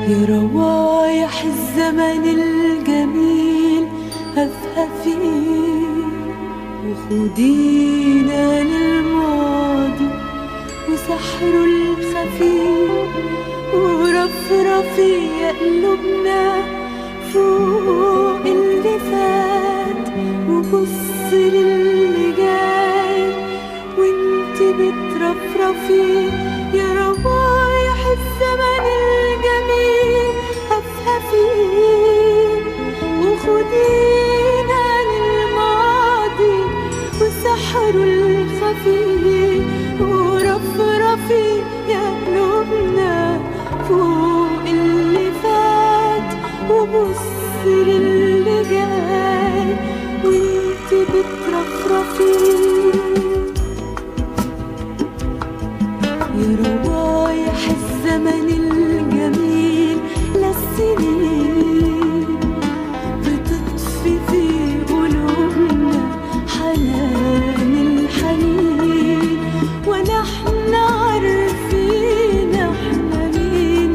يا روايح الزمن الجميل هفهفي وخدينا للماضي وسحره الخفي، ورفرفي يا قلوبنا فوق اللي فات وبص للي جاي وانت بترفرفي. يا روايح الزمن الجميل هفهفي وخدينا للماضي وسحره الخفي، ورفرفي يا قلوبنا فوق اللي فات وبص للي جاي وانت بترفرفي. يا روايح الزمن الجميل للسنين بتطفي في قلوبنا حنان الحنين، ونحن عارفين احنا مين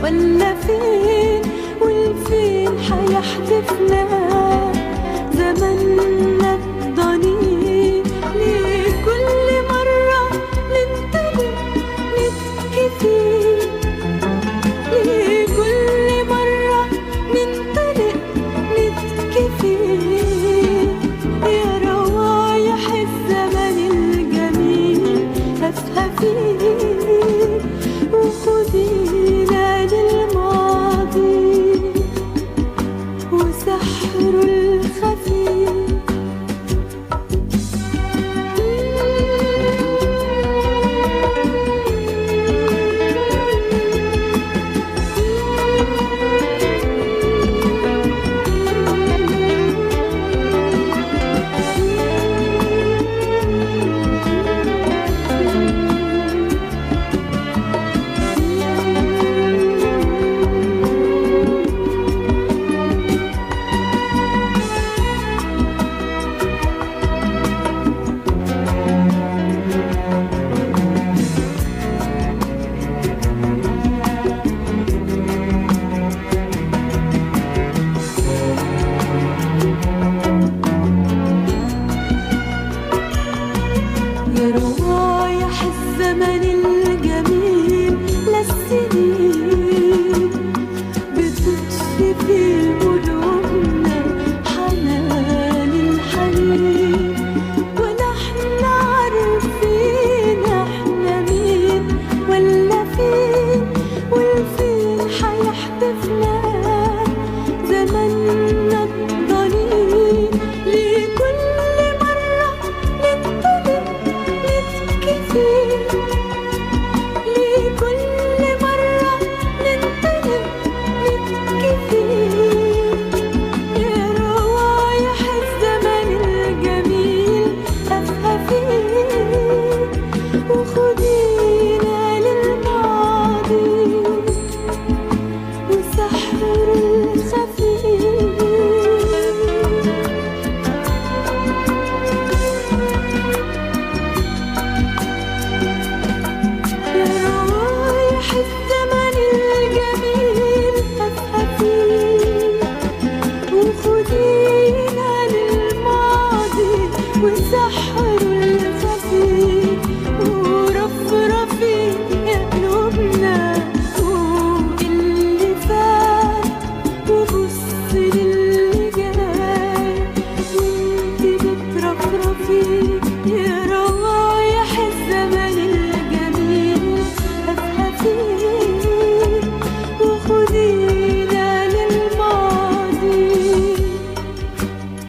ولا فين والفين حيحدفنا زمن